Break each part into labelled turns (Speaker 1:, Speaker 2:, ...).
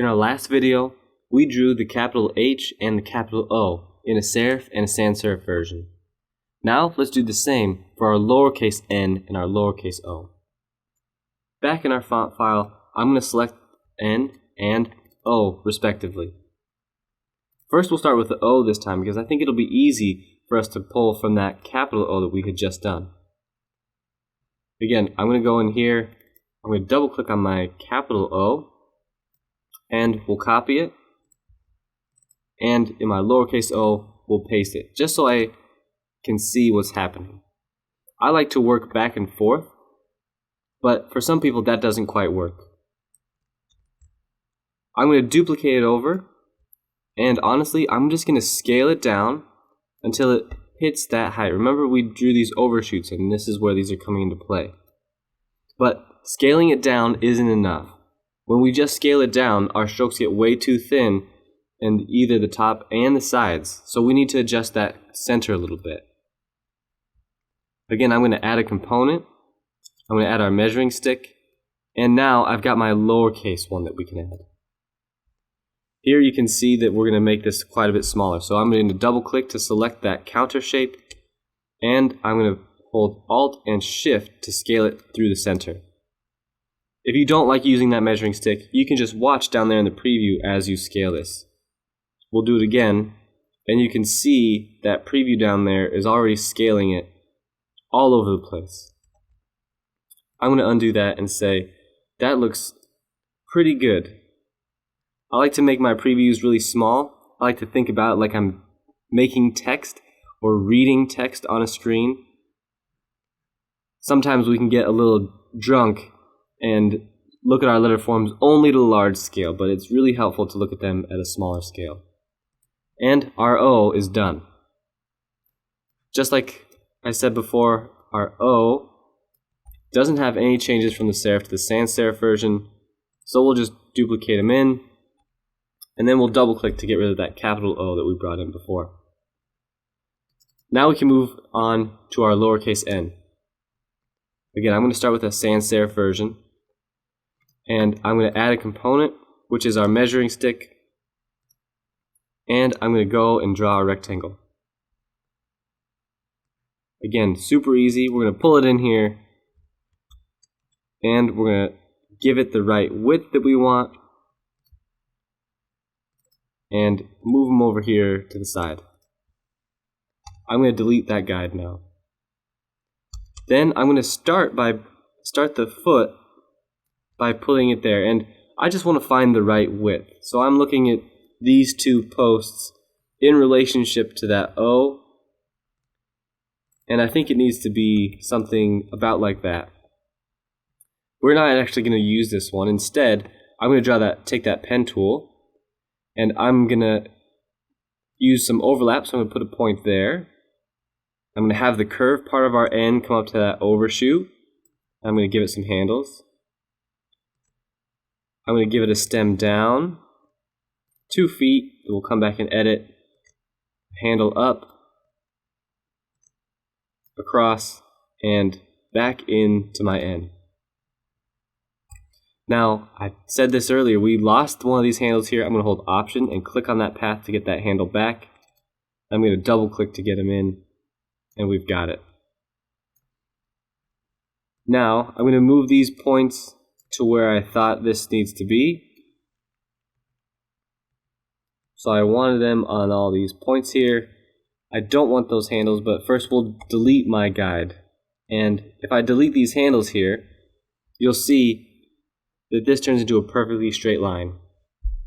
Speaker 1: In our last video, we drew the capital H and the capital O in a serif and a sans serif version. Now let's do the same for our lowercase n and our lowercase o. Back in our font file, I'm going to select N and O respectively. First we'll start with the O this time because I think it'll be easy for us to pull from that capital O that we had just done. Again, I'm going to go in here, I'm going to double click on my capital O and we'll copy it, and in my lowercase o we'll paste it just so I can see what's happening. I like to work back and forth, but for some people that doesn't quite work. I'm going to duplicate it over, and honestly I'm just going to scale it down until it hits that height. Remember, we drew these overshoots and this is where these are coming into play. But scaling it down isn't enough. When we just scale it down, our strokes get way too thin in either the top and the sides, so we need to adjust that center a little bit. Again, I'm going to add a component, I'm going to add our measuring stick, and now I've got my lowercase one that we can add. Here you can see that we're going to make this quite a bit smaller, so I'm going to double click to select that counter shape, and I'm going to hold Alt and Shift to scale it through the center. If you don't like using that measuring stick, you can just watch down there in the preview as you scale this. We'll do it again, and you can see that preview down there is already scaling it all over the place. I'm going to undo that and say, that looks pretty good. I like to make my previews really small. I like to think about it like I'm making text or reading text on a screen. Sometimes we can get a little drunk and look at our letter forms only at a large scale, but it's really helpful to look at them at a smaller scale. And our O is done. Just like I said before, our O doesn't have any changes from the serif to the sans serif version, so we'll just duplicate them in, and then we'll double click to get rid of that capital O that we brought in before. Now we can move on to our lowercase n. Again, I'm going to start with a sans serif version, and I'm going to add a component, which is our measuring stick, and I'm going to go and draw a rectangle. Again, super easy. We're going to pull it in here, and we're going to give it the right width that we want, and move them over here to the side. I'm going to delete that guide now. Then I'm going to start the foot by putting it there, and I just want to find the right width. So I'm looking at these two posts in relationship to that O, and I think it needs to be something about like that. We're not actually going to use this one. Instead, I'm going to take that pen tool, and I'm going to use some overlap, so I'm going to put a point there. I'm going to have the curved part of our N come up to that overshoot. I'm going to give it some handles. I'm going to give it a stem down 2 feet. We'll come back and edit. Handle up, across, and back into my N. Now, I said this earlier, we lost one of these handles here. I'm going to hold Option and click on that path to get that handle back. I'm going to double click to get them in, and we've got it. Now, I'm going to move these points to where I thought this needs to be. So I wanted them on all these points here. I don't want those handles, but first we'll delete my guide. And if I delete these handles here, you'll see that this turns into a perfectly straight line.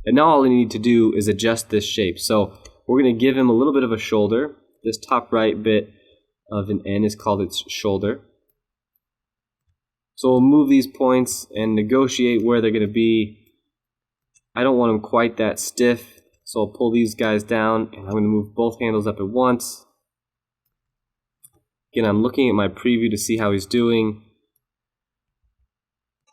Speaker 1: And now all we need to do is adjust this shape. So we're going to give him a little bit of a shoulder. This top right bit of an N is called its shoulder. So we'll move these points and negotiate where they're going to be. I don't want them quite that stiff, so I'll pull these guys down, and I'm going to move both handles up at once. Again, I'm looking at my preview to see how he's doing.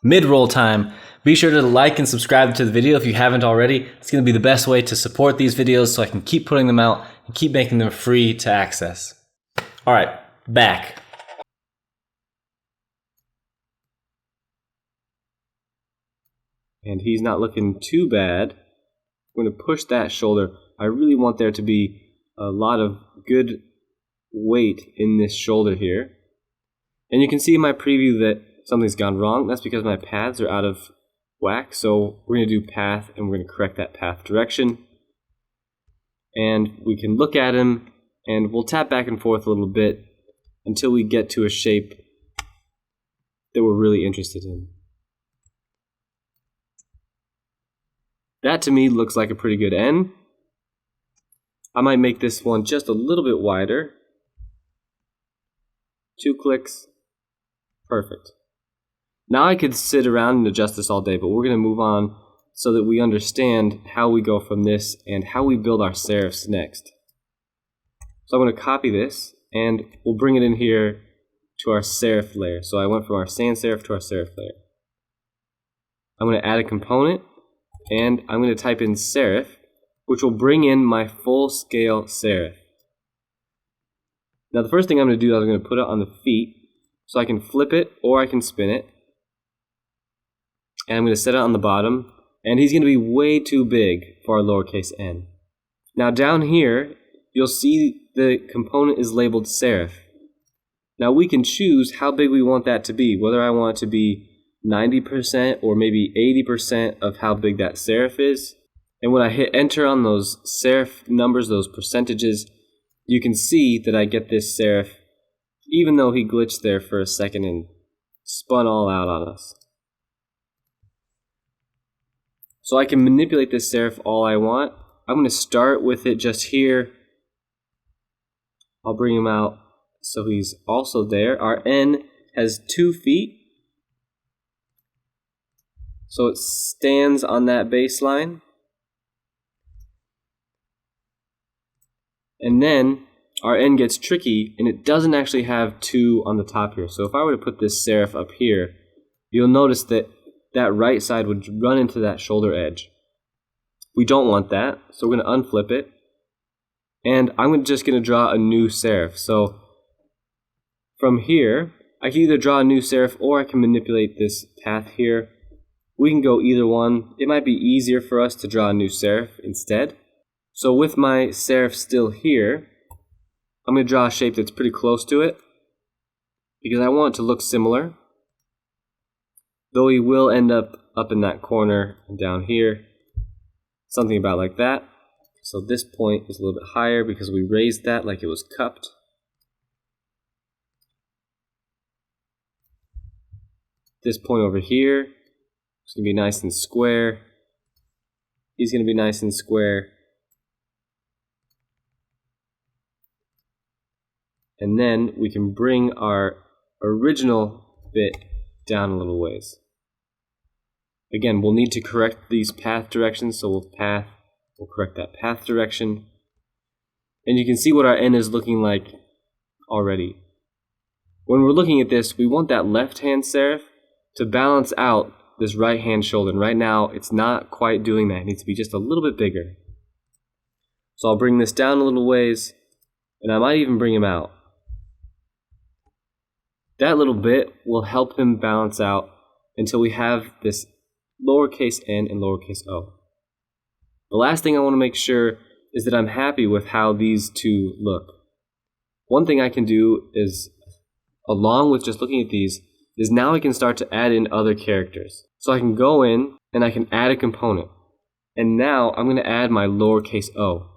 Speaker 2: Mid-roll time. Be sure to like and subscribe to the video if you haven't already. It's going to be the best way to support these videos so I can keep putting them out and keep making them free to access. Alright, back.
Speaker 1: And he's not looking too bad. I'm going to push that shoulder. I really want there to be a lot of good weight in this shoulder here. And you can see in my preview that something's gone wrong. That's because my paths are out of whack. So we're going to do path, and we're going to correct that path direction. And we can look at him, and we'll tap back and forth a little bit until we get to a shape that we're really interested in. That to me looks like a pretty good N. I might make this one just a little bit wider. 2 clicks. Perfect. Now I could sit around and adjust this all day, but we're going to move on so that we understand how we go from this and how we build our serifs next. So I'm going to copy this, and we'll bring it in here to our serif layer. So I went from our sans serif to our serif layer. I'm going to add a component, and I'm going to type in serif, which will bring in my full scale serif. Now the first thing I'm going to do is I'm going to put it on the feet, so I can flip it or I can spin it. And I'm going to set it on the bottom, and he's going to be way too big for our lowercase n. Now down here, you'll see the component is labeled serif. Now we can choose how big we want that to be, whether I want it to be 90% or maybe 80% of how big that serif is. And when I hit enter on those serif numbers, those percentages, you can see that I get this serif, even though he glitched there for a second and spun all out on us. So I can manipulate this serif all I want. I'm going to start with it just here. I'll bring him out so he's also there. Our N has 2 feet. So it stands on that baseline. And then our N gets tricky, and it doesn't actually have 2 on the top here. So if I were to put this serif up here, you'll notice that that right side would run into that shoulder edge. We don't want that, so we're going to unflip it. And I'm just going to draw a new serif. So from here, I can either draw a new serif or I can manipulate this path here. We can go either one. It might be easier for us to draw a new serif instead. So with my serif still here, I'm going to draw a shape that's pretty close to it because I want it to look similar. Though he will end up in that corner and down here. Something about like that. So this point is a little bit higher because we raised that like it was cupped. This point over here is going to be nice and square. He's going to be nice and square. And then we can bring our original bit down a little ways. Again, we'll need to correct these path directions, so we'll correct that path direction. And you can see what our N is looking like already. When we're looking at this, we want that left-hand serif to balance out this right-hand shoulder. And right now, it's not quite doing that. It needs to be just a little bit bigger. So I'll bring this down a little ways, and I might even bring him out. That little bit will help him balance out until we have this lowercase n and lowercase o. The last thing I want to make sure is that I'm happy with how these two look. One thing I can do is, along with just looking at these, is now I can start to add in other characters. So I can go in and I can add a component. And now I'm going to add my lowercase o.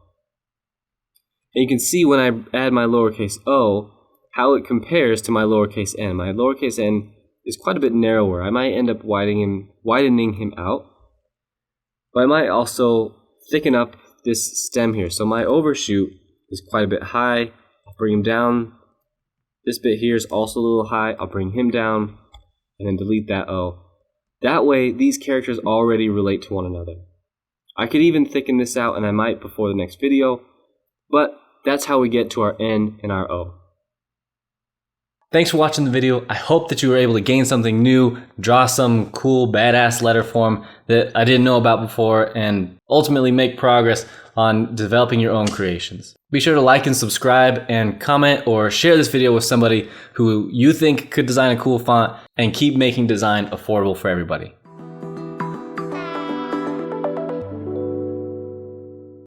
Speaker 1: And you can see when I add my lowercase o, how it compares to my lowercase n. My lowercase n is quite a bit narrower. I might end up widening him out, but I might also thicken up this stem here. So my overshoot is quite a bit high. I'll bring him down. This bit here is also a little high. I'll bring him down and then delete that O. That way, these characters already relate to one another. I could even thicken this out, and I might before the next video, but that's how we get to our N and our O.
Speaker 2: Thanks for watching the video. I hope that you were able to gain something new, draw some cool, badass letter form that I didn't know about before, and ultimately make progress on developing your own creations. Be sure to like and subscribe and comment or share this video with somebody who you think could design a cool font, and keep making design affordable for everybody.